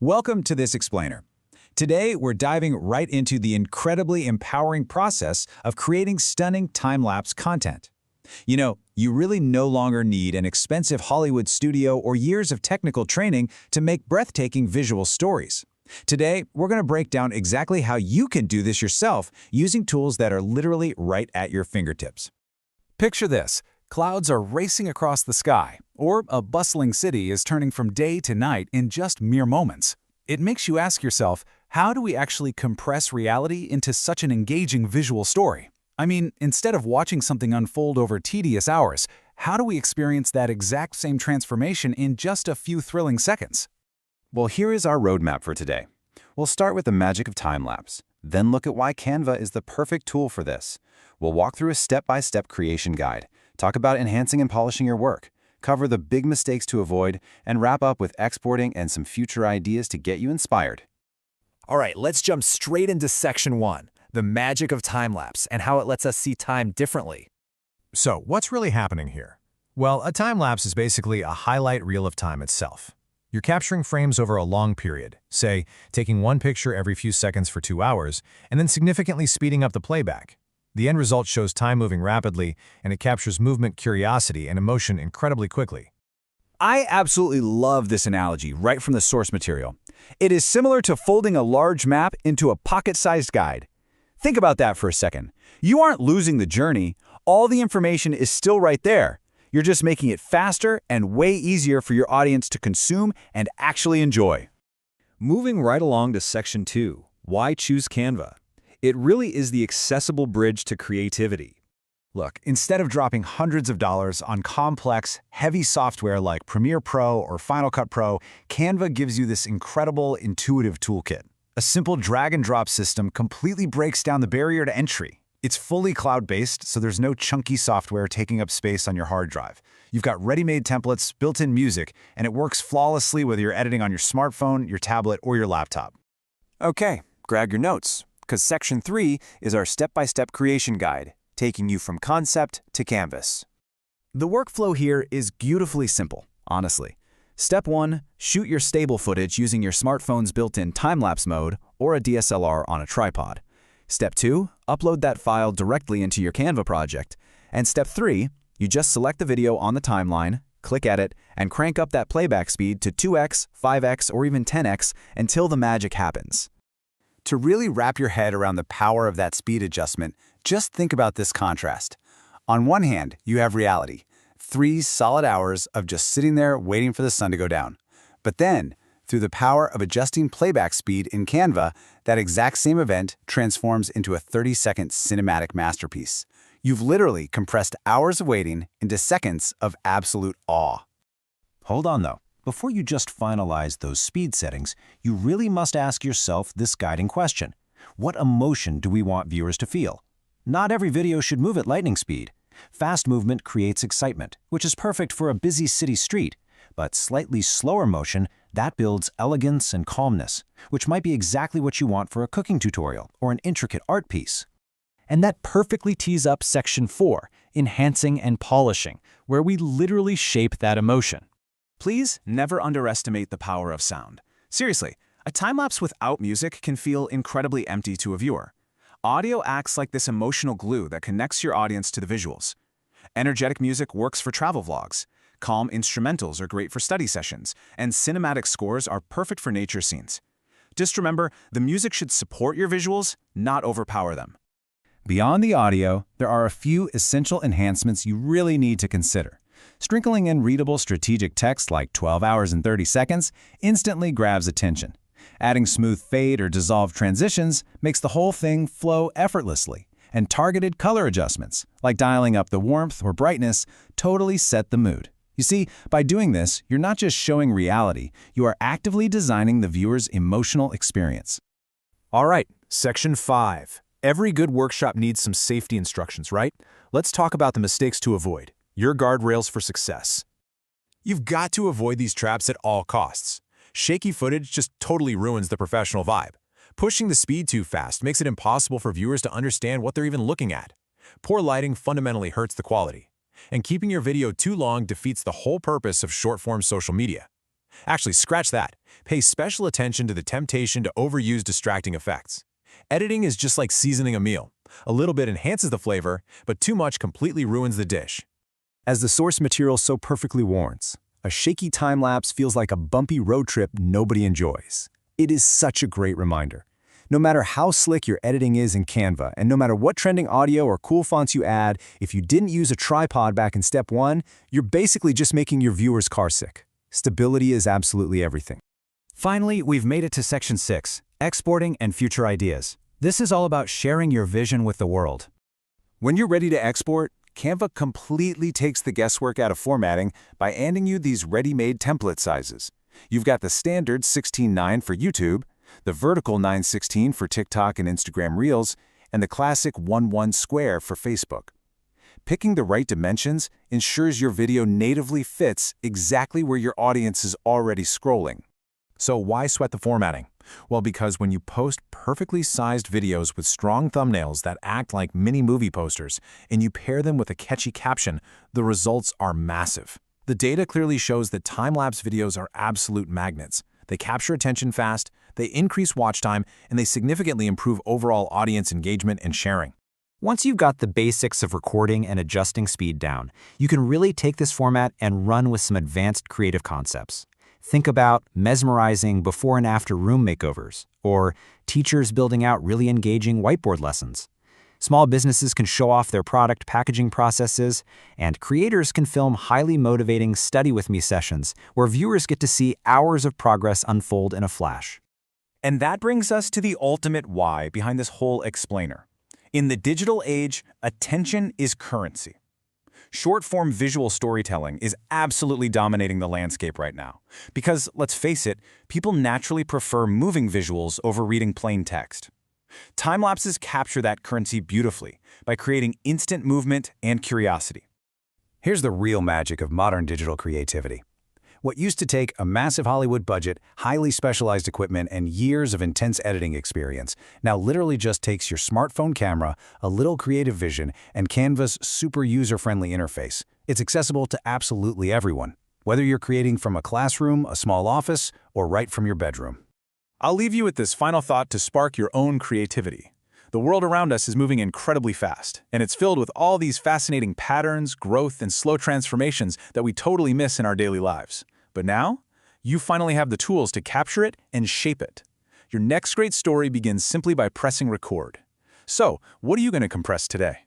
Welcome to this explainer. Today, we're diving right into the incredibly empowering process of creating stunning time-lapse content. You really no longer need an expensive Hollywood studio or years of technical training to make breathtaking visual stories. Today, we're going to break down exactly how you can do this yourself using tools that are literally right at your fingertips. Picture this. Clouds are racing across the sky, or a bustling city is turning from day to night in just mere moments. It makes you ask yourself, how do we actually compress reality into such an engaging visual story? I mean, instead of watching something unfold over tedious hours, how do we experience that exact same transformation in just a few thrilling seconds? Well, here is our roadmap for today. We'll start with the magic of time-lapse, then look at why Canva is the perfect tool for this. We'll walk through a step-by-step creation guide, talk about enhancing and polishing your work, cover the big mistakes to avoid, and wrap up with exporting and some future ideas to get you inspired. All right, let's jump straight into section 1, the magic of time-lapse and how it lets us see time differently. So, what's really happening here? Well, a time-lapse is basically a highlight reel of time itself. You're capturing frames over a long period, say, taking one picture every few seconds for 2 hours, and then significantly speeding up the playback. The end result shows time moving rapidly, and it captures movement, curiosity, and emotion incredibly quickly. I absolutely love this analogy right from the source material. It is similar to folding a large map into a pocket-sized guide. Think about that for a second. You aren't losing the journey. All the information is still right there. You're just making it faster and way easier for your audience to consume and actually enjoy. Moving right along to section 2, why choose Canva? It really is the accessible bridge to creativity. Look, instead of dropping hundreds of dollars on complex, heavy software like Premiere Pro or Final Cut Pro, Canva gives you this incredible, intuitive toolkit. A simple drag-and-drop system completely breaks down the barrier to entry. It's fully cloud-based, so there's no chunky software taking up space on your hard drive. You've got ready-made templates, built-in music, and it works flawlessly whether you're editing on your smartphone, your tablet, or your laptop. Okay, grab your notes, because section 3 is our step-by-step creation guide, taking you from concept to canvas. The workflow here is beautifully simple, honestly. Step 1, shoot your stable footage using your smartphone's built-in time-lapse mode or a DSLR on a tripod. Step 2, upload that file directly into your Canva project. And Step 3, you just select the video on the timeline, click Edit, and crank up that playback speed to 2x, 5x, or even 10x until the magic happens. To really wrap your head around the power of that speed adjustment, just think about this contrast. On one hand, you have reality, 3 solid hours of just sitting there waiting for the sun to go down. But then, through the power of adjusting playback speed in Canva, that exact same event transforms into a 30-second cinematic masterpiece. You've literally compressed hours of waiting into seconds of absolute awe. Hold on, though. Before you just finalize those speed settings, you really must ask yourself this guiding question. What emotion do we want viewers to feel? Not every video should move at lightning speed. Fast movement creates excitement, which is perfect for a busy city street. But slightly slower motion, that builds elegance and calmness, which might be exactly what you want for a cooking tutorial or an intricate art piece. And that perfectly tees up section 4, enhancing and polishing, where we literally shape that emotion. Please never underestimate the power of sound. Seriously, a time-lapse without music can feel incredibly empty to a viewer. Audio acts like this emotional glue that connects your audience to the visuals. Energetic music works for travel vlogs. Calm instrumentals are great for study sessions, and cinematic scores are perfect for nature scenes. Just remember, the music should support your visuals, not overpower them. Beyond the audio, there are a few essential enhancements you really need to consider. Sprinkling in readable strategic text like 12 hours and 30 seconds instantly grabs attention. Adding smooth fade or dissolve transitions makes the whole thing flow effortlessly. And targeted color adjustments, like dialing up the warmth or brightness, totally set the mood. You see, by doing this, you're not just showing reality, you are actively designing the viewer's emotional experience. All right, section 5. Every good workshop needs some safety instructions, right? Let's talk about the mistakes to avoid. Your guardrails for success. You've got to avoid these traps at all costs. Shaky footage just totally ruins the professional vibe. Pushing the speed too fast makes it impossible for viewers to understand what they're even looking at. Poor lighting fundamentally hurts the quality. And keeping your video too long defeats the whole purpose of short-form social media. Actually, scratch that. Pay special attention to the temptation to overuse distracting effects. Editing is just like seasoning a meal. A little bit enhances the flavor, but too much completely ruins the dish. As the source material so perfectly warrants, a shaky time-lapse feels like a bumpy road trip nobody enjoys. It is such a great reminder. No matter how slick your editing is in Canva, and no matter what trending audio or cool fonts you add, if you didn't use a tripod back in step 1, you're basically just making your viewers carsick. Stability is absolutely everything. Finally, we've made it to section 6, exporting and future ideas. This is all about sharing your vision with the world. When you're ready to export, Canva completely takes the guesswork out of formatting by handing you these ready-made template sizes. You've got the standard 16:9 for YouTube, the vertical 9:16 for TikTok and Instagram Reels, and the classic 1:1 square for Facebook. Picking the right dimensions ensures your video natively fits exactly where your audience is already scrolling. So why sweat the formatting? Well, because when you post perfectly sized videos with strong thumbnails that act like mini movie posters, and you pair them with a catchy caption, the results are massive. The data clearly shows that time-lapse videos are absolute magnets. They capture attention fast, they increase watch time, and they significantly improve overall audience engagement and sharing. Once you've got the basics of recording and adjusting speed down, you can really take this format and run with some advanced creative concepts. Think about mesmerizing before and after room makeovers, or teachers building out really engaging whiteboard lessons. Small businesses can show off their product packaging processes, and creators can film highly motivating Study With Me sessions where viewers get to see hours of progress unfold in a flash. And that brings us to the ultimate why behind this whole explainer. In the digital age, attention is currency. Short-form visual storytelling is absolutely dominating the landscape right now. Because, let's face it, people naturally prefer moving visuals over reading plain text. Time-lapses capture that currency beautifully by creating instant movement and curiosity. Here's the real magic of modern digital creativity. What used to take a massive Hollywood budget, highly specialized equipment, and years of intense editing experience now literally just takes your smartphone camera, a little creative vision, and Canva's super user-friendly interface. It's accessible to absolutely everyone, whether you're creating from a classroom, a small office, or right from your bedroom. I'll leave you with this final thought to spark your own creativity. The world around us is moving incredibly fast, and it's filled with all these fascinating patterns, growth, and slow transformations that we totally miss in our daily lives. But now, you finally have the tools to capture it and shape it. Your next great story begins simply by pressing record. So, what are you going to compress today?